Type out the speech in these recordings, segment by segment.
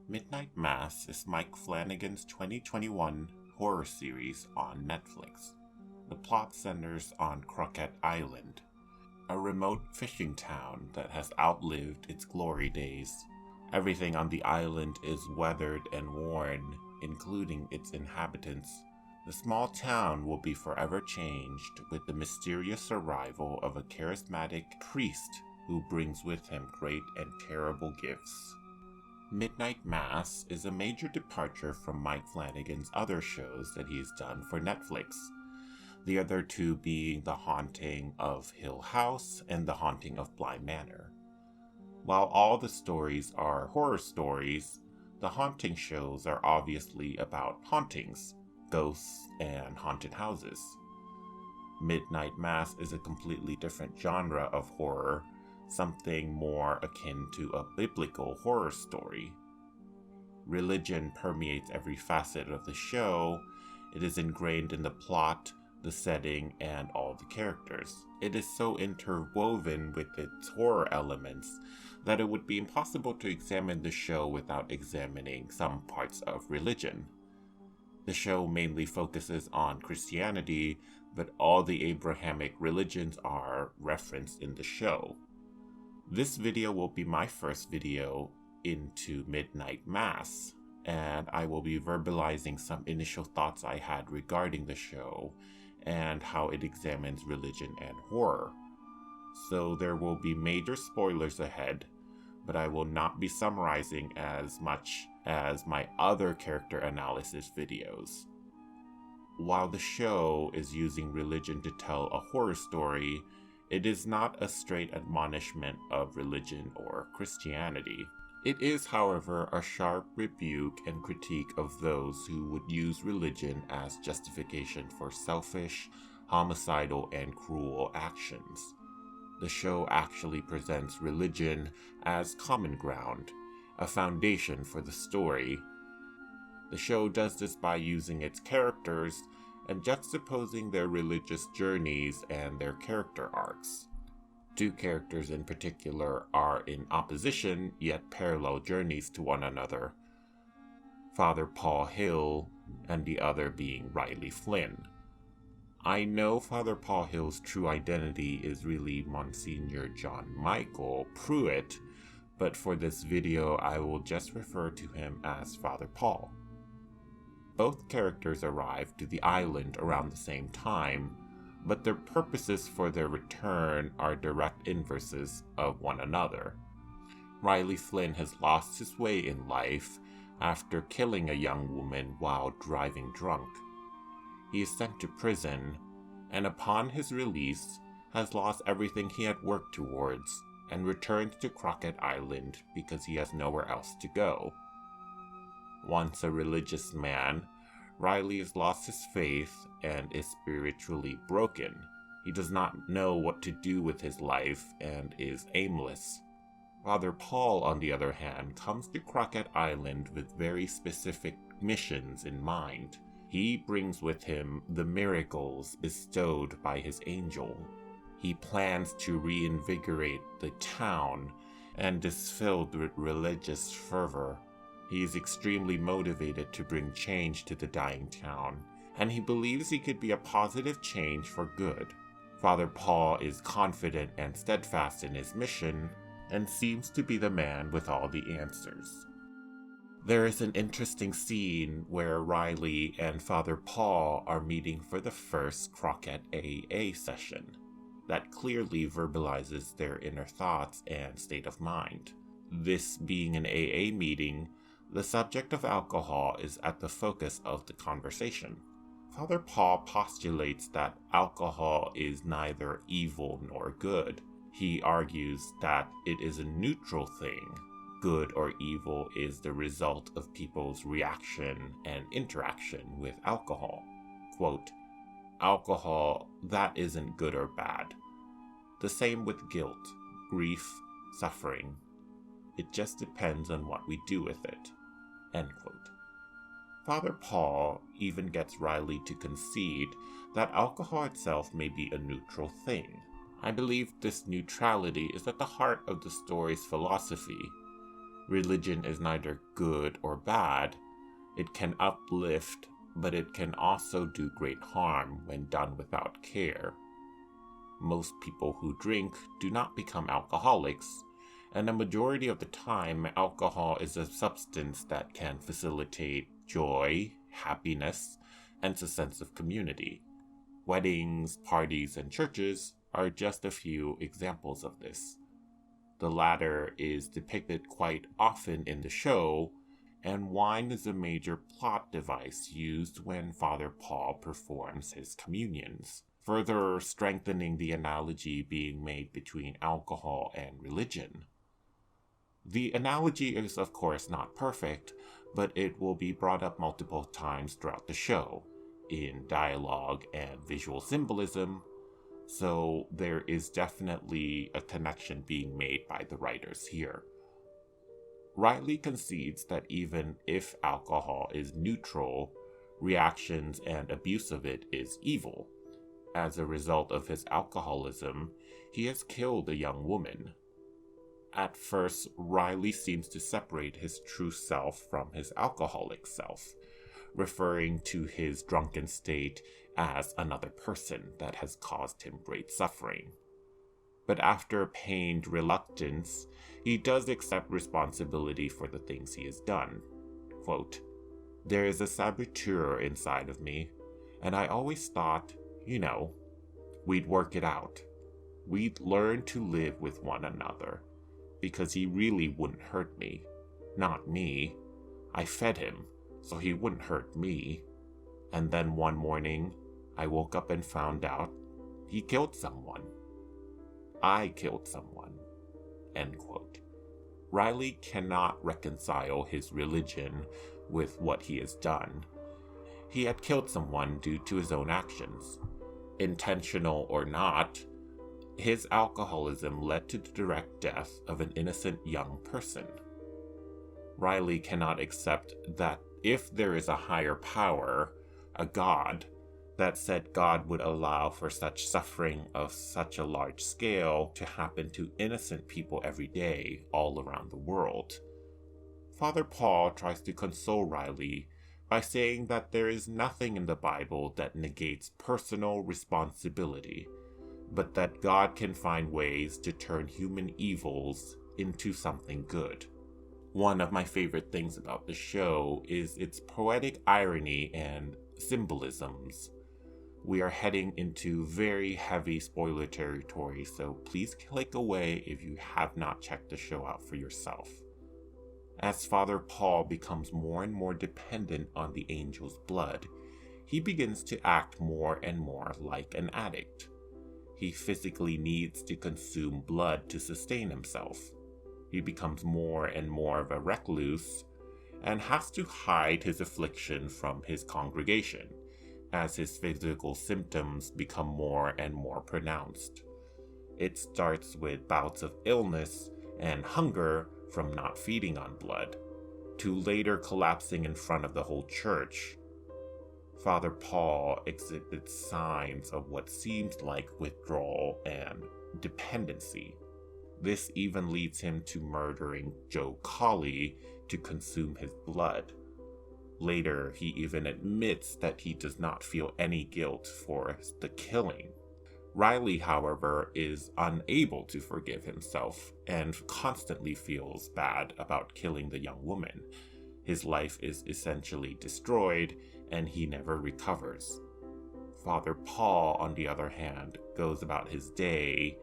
Midnight Mass is Mike Flanagan's 2021 horror series on Netflix. The plot centers on Crockett Island, a remote fishing town that has outlived its glory days. Everything on the island is weathered and worn, including its inhabitants. The small town will be forever changed with the mysterious arrival of a charismatic priest who brings with him great and terrible gifts. Midnight Mass is a major departure from Mike Flanagan's other shows that he's done for Netflix, the other two being The Haunting of Hill House and The Haunting of Bly Manor. While all the stories are horror stories, the haunting shows are obviously about hauntings, ghosts, and haunted houses. Midnight Mass is a completely different genre of horror, something more akin to a biblical horror story. Religion permeates every facet of the show. It is ingrained in the plot, the setting, and all the characters. It is so interwoven with its horror elements that it would be impossible to examine the show without examining some parts of religion. The show mainly focuses on Christianity, but all the Abrahamic religions are referenced in the show. This video will be my first video into Midnight Mass, and I will be verbalizing some initial thoughts I had regarding the show and how it examines religion and horror. So there will be major spoilers ahead, but I will not be summarizing as much as my other character analysis videos. While the show is using religion to tell a horror story, it is not a straight admonishment of religion or Christianity. It is, however, a sharp rebuke and critique of those who would use religion as justification for selfish, homicidal, and cruel actions. The show actually presents religion as common ground, a foundation for the story. The show does this by using its characters and juxtaposing their religious journeys and their character arcs. Two characters in particular are in opposition yet parallel journeys to one another, Father Paul Hill and the other being Riley Flynn. I know Father Paul Hill's true identity is really Monsignor John Michael Pruitt, but for this video I will just refer to him as Father Paul. Both characters arrived to the island around the same time, but their purposes for their return are direct inverses of one another. Riley Flynn has lost his way in life after killing a young woman while driving drunk. He is sent to prison, and upon his release, has lost everything he had worked towards, and returns to Crockett Island because he has nowhere else to go. Once a religious man, Riley has lost his faith and is spiritually broken. He does not know what to do with his life and is aimless. Father Paul, on the other hand, comes to Crockett Island with very specific missions in mind. He brings with him the miracles bestowed by his angel. He plans to reinvigorate the town and is filled with religious fervor. He is extremely motivated to bring change to the dying town, and he believes he could be a positive change for good. Father Paul is confident and steadfast in his mission, and seems to be the man with all the answers. There is an interesting scene where Riley and Father Paul are meeting for the first Crockett AA session that clearly verbalizes their inner thoughts and state of mind. This being an AA meeting, the subject of alcohol is at the focus of the conversation. Father Paul postulates that alcohol is neither evil nor good. He argues that it is a neutral thing. Good or evil is the result of people's reaction and interaction with alcohol. Quote, alcohol, that isn't good or bad. The same with guilt, grief, suffering. It just depends on what we do with it. End quote. Father Paul even gets Riley to concede that alcohol itself may be a neutral thing. I believe this neutrality is at the heart of the story's philosophy. Religion is neither good or bad. It can uplift, but it can also do great harm when done without care. Most people who drink do not become alcoholics, and a majority of the time, alcohol is a substance that can facilitate joy, happiness, and a sense of community. Weddings, parties, and churches are just a few examples of this. The latter is depicted quite often in the show, and wine is a major plot device used when Father Paul performs his communions, further strengthening the analogy being made between alcohol and religion. The analogy is, of course, not perfect, but it will be brought up multiple times throughout the show, in dialogue and visual symbolism, so there is definitely a connection being made by the writers here. Riley concedes that even if alcohol is neutral, reactions and abuse of it is evil. As a result of his alcoholism, he has killed a young woman. At first, Riley seems to separate his true self from his alcoholic self, referring to his drunken state as another person that has caused him great suffering. But after pained reluctance, he does accept responsibility for the things he has done. Quote, "There is a saboteur inside of me, and I always thought, we'd work it out. We'd learn to live with one another, because he really wouldn't hurt me. Not me. I fed him, so he wouldn't hurt me. And then one morning, I woke up and found out he killed someone. I killed someone." End quote. Riley cannot reconcile his religion with what he has done. He had killed someone due to his own actions. Intentional or not, his alcoholism led to the direct death of an innocent young person. Riley cannot accept that if there is a higher power, a God, that said God would allow for such suffering of such a large scale to happen to innocent people every day all around the world. Father Paul tries to console Riley by saying that there is nothing in the Bible that negates personal responsibility, but that God can find ways to turn human evils into something good. One of my favorite things about the show is its poetic irony and symbolisms. We are heading into very heavy spoiler territory, so please click away if you have not checked the show out for yourself. As Father Paul becomes more and more dependent on the angel's blood, he begins to act more and more like an addict. He physically needs to consume blood to sustain himself. He becomes more and more of a recluse and has to hide his affliction from his congregation as his physical symptoms become more and more pronounced. It starts with bouts of illness and hunger from not feeding on blood, to later collapsing in front of the whole church. Father Paul exhibits signs of what seems like withdrawal and dependency. This even leads him to murdering Joe Colley to consume his blood. Later, he even admits that he does not feel any guilt for the killing. Riley, however, is unable to forgive himself and constantly feels bad about killing the young woman. His life is essentially destroyed, and he never recovers. Father Paul, on the other hand, goes about his day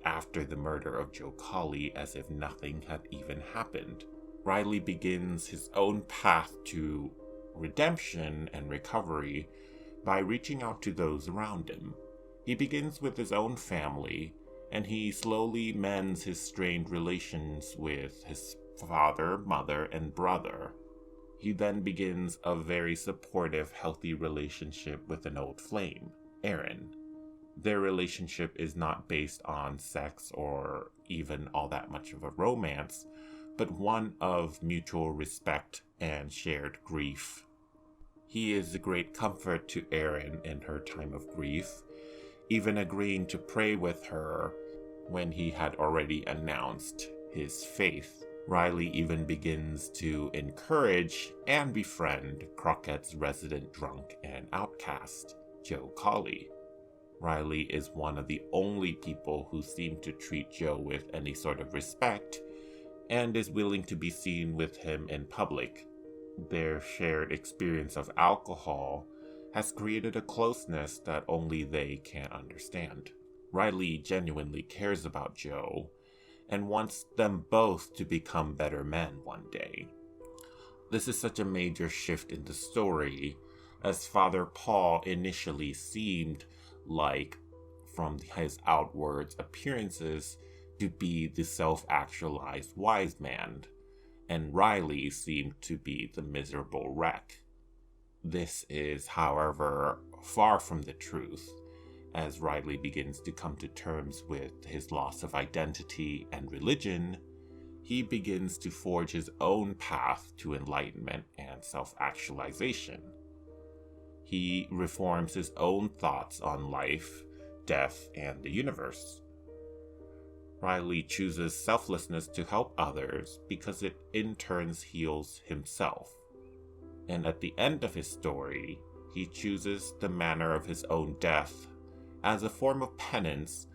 after the murder of Joe Colley as if nothing had even happened. Riley begins his own path to redemption and recovery by reaching out to those around him. He begins with his own family, and he slowly mends his strained relations with his father, mother, and brother. He then begins a very supportive, healthy relationship with an old flame, Aaron. Their relationship is not based on sex or even all that much of a romance, but one of mutual respect and shared grief. He is a great comfort to Erin in her time of grief, even agreeing to pray with her when he had already announced his faith. Riley even begins to encourage and befriend Crocket's resident drunk and outcast, Joe Colley. Riley is one of the only people who seem to treat Joe with any sort of respect and is willing to be seen with him in public. Their shared experience of alcohol has created a closeness that only they can understand. Riley genuinely cares about Joe and wants them both to become better men one day. This is such a major shift in the story, as Father Paul initially seemed like, from his outward appearances, to be the self-actualized wise man, and Riley seemed to be the miserable wreck. This is, however, far from the truth, as Riley begins to come to terms with his loss of identity and religion. He begins to forge his own path to enlightenment and self-actualization. He reforms his own thoughts on life, death, and the universe. Riley chooses selflessness to help others because it in turn heals himself. And at the end of his story, he chooses the manner of his own death as a form of penance,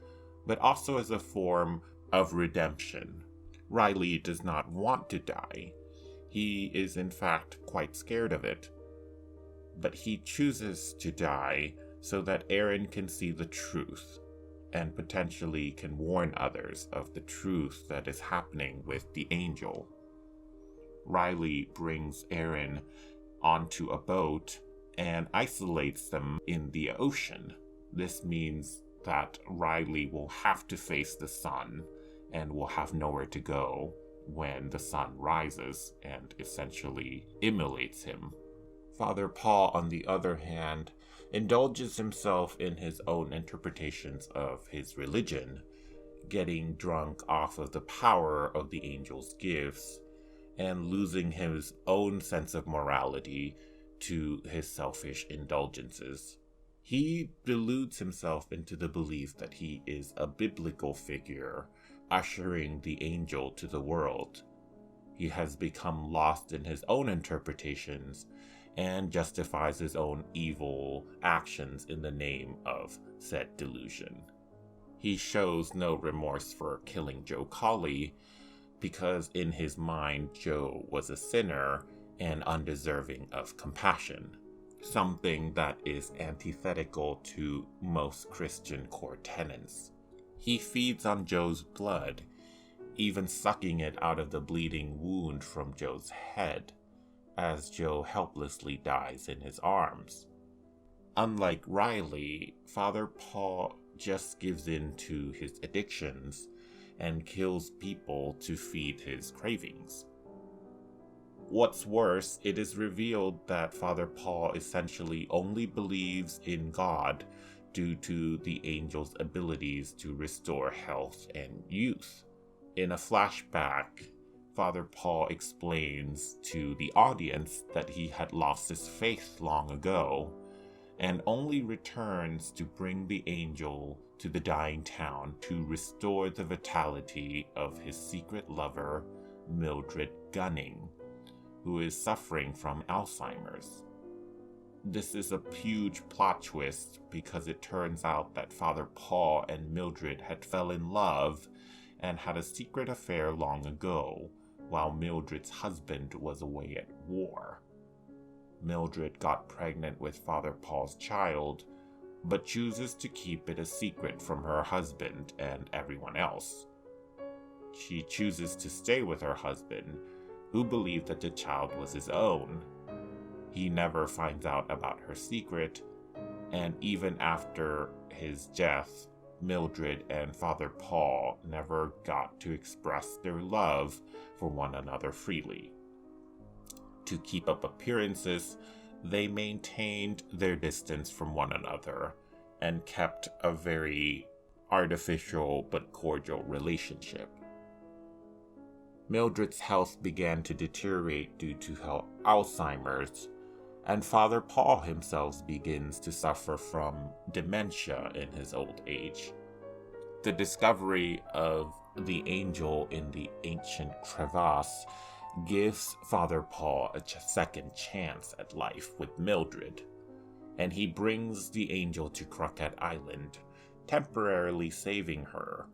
but also as a form of redemption. Riley does not want to die. He is in fact quite scared of it. But he chooses to die so that Aaron can see the truth and potentially can warn others of the truth that is happening with the angel. Riley brings Aaron onto a boat and isolates them in the ocean. This means that Riley will have to face the sun and will have nowhere to go when the sun rises and essentially immolates him. Father Paul, on the other hand, indulges himself in his own interpretations of his religion, getting drunk off of the power of the angel's gifts and losing his own sense of morality to his selfish indulgences. He deludes himself into the belief that he is a biblical figure, ushering the angel to the world. He has become lost in his own interpretations and justifies his own evil actions in the name of said delusion. He shows no remorse for killing Joe Colley because in his mind Joe was a sinner and undeserving of compassion, something that is antithetical to most Christian core tenets. He feeds on Joe's blood, even sucking it out of the bleeding wound from Joe's head, as Joe helplessly dies in his arms. Unlike Riley, Father Paul just gives in to his addictions and kills people to feed his cravings. What's worse, it is revealed that Father Paul essentially only believes in God due to the angel's abilities to restore health and youth. In a flashback, Father Paul explains to the audience that he had lost his faith long ago and only returns to bring the angel to the dying town to restore the vitality of his secret lover, Mildred Gunning, who is suffering from Alzheimer's. This is a huge plot twist because it turns out that Father Paul and Mildred had fell in love and had a secret affair long ago, while Mildred's husband was away at war. Mildred got pregnant with Father Paul's child, but chooses to keep it a secret from her husband and everyone else. She chooses to stay with her husband, who believed that the child was his own. He never finds out about her secret, and even after his death, Mildred and Father Paul never got to express their love for one another freely. To keep up appearances, they maintained their distance from one another and kept a very artificial but cordial relationship. Mildred's health began to deteriorate due to her Alzheimer's, and Father Paul himself begins to suffer from dementia in his old age. The discovery of the angel in the ancient crevasse, gives Father Paul a second chance at life with Mildred, and he brings the angel to Croquette Island, temporarily saving her,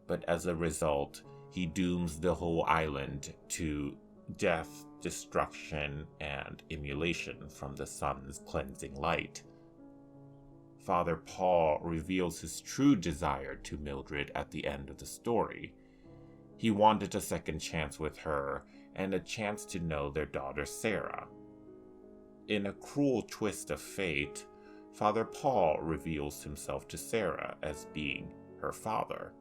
but as a result, he dooms the whole island to death, destruction, and immolation from the sun's cleansing light. Father Paul reveals his true desire to Mildred at the end of the story. He wanted a second chance with her and a chance to know their daughter Sarah. In a cruel twist of fate, Father Paul reveals himself to Sarah as being her father.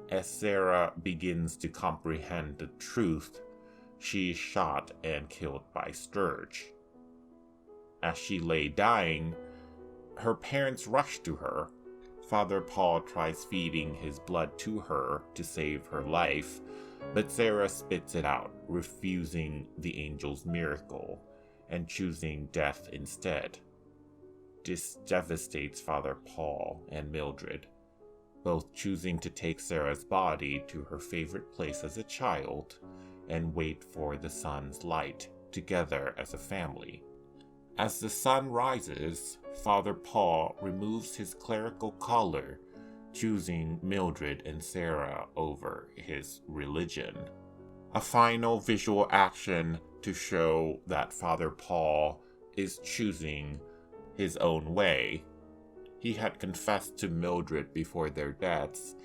As Sarah begins to comprehend the truth, she is shot and killed by Sturge. As she lay dying, her parents rush to her. Father Paul tries feeding his blood to her to save her life, but Sarah spits it out, refusing the angel's miracle and choosing death instead. This devastates Father Paul and Mildred, both choosing to take Sarah's body to her favorite place as a child and wait for the sun's light together as a family. As the sun rises, Father Paul removes his clerical collar, choosing Mildred and Sarah over his religion. A final visual action to show that Father Paul is choosing his own way. He had confessed to Mildred before their deaths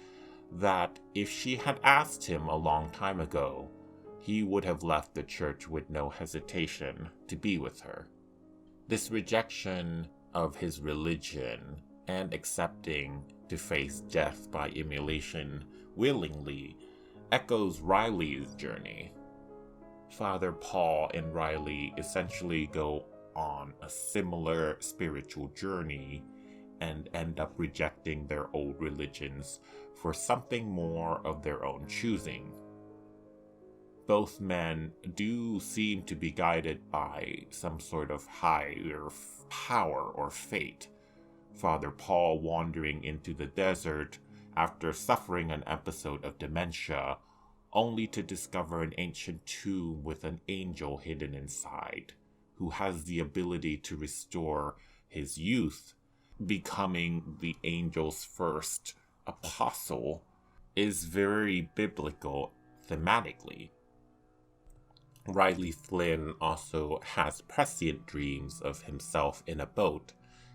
that if she had asked him a long time ago, he would have left the church with no hesitation to be with her. This rejection of his religion and accepting to face death by immolation willingly echoes Riley's journey. Father Paul and Riley essentially go on a similar spiritual journey and end up rejecting their old religions for something more of their own choosing. Both men do seem to be guided by some sort of higher power or fate. Father Paul wandering into the desert after suffering an episode of dementia, only to discover an ancient tomb with an angel hidden inside, who has the ability to restore his youth, becoming the angel's first apostle, is very biblical thematically. Riley Flynn also has prescient dreams of himself in a boat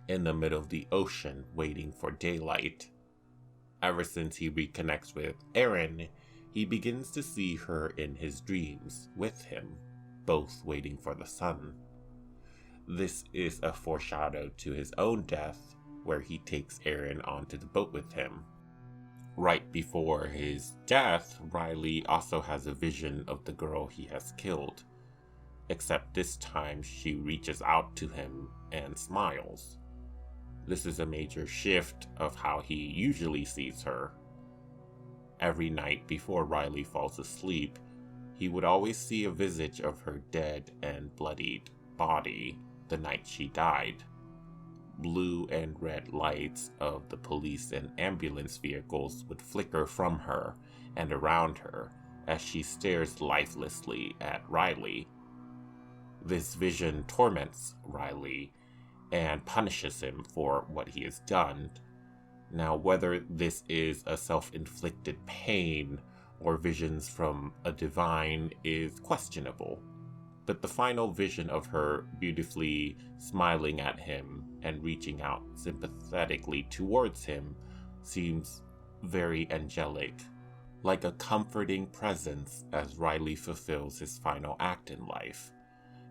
in the middle of the ocean waiting for daylight. Ever since he reconnects with Erin, he begins to see her in his dreams with him, both waiting for the sun. This is a foreshadow to his own death, where he takes Erin onto the boat with him. Right before his death, Riley also has a vision of the girl he has killed, except this time she reaches out to him and smiles. This is a major shift of how he usually sees her. Every night before Riley falls asleep, he would always see a visage of her dead and bloodied body the night she died. Blue and red lights of the police and ambulance vehicles would flicker from her and around her as she stares lifelessly at Riley. This vision torments Riley and punishes him for what he has done. Now, whether this is a self-inflicted pain or visions from a divine is questionable. But the final vision of her beautifully smiling at him and reaching out sympathetically towards him seems very angelic, like a comforting presence as Riley fulfills his final act in life,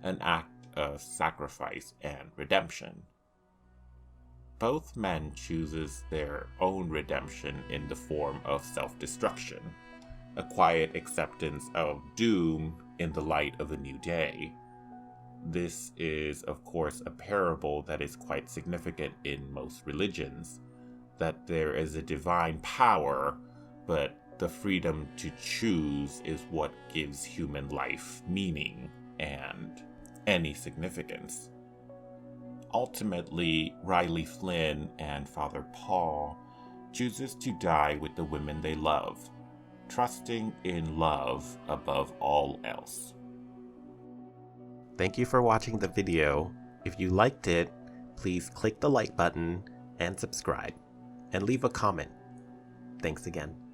an act of sacrifice and redemption. Both men chooses their own redemption in the form of self-destruction, a quiet acceptance of doom in the light of a new day. This is, of course, a parable that is quite significant in most religions, that there is a divine power, but the freedom to choose is what gives human life meaning and any significance. Ultimately, Riley Flynn and Father Paul chooses to die with the women they love. trusting in love above all else. Thank you for watching the video. If you liked it, please click the like button and subscribe, and leave a comment. Thanks again.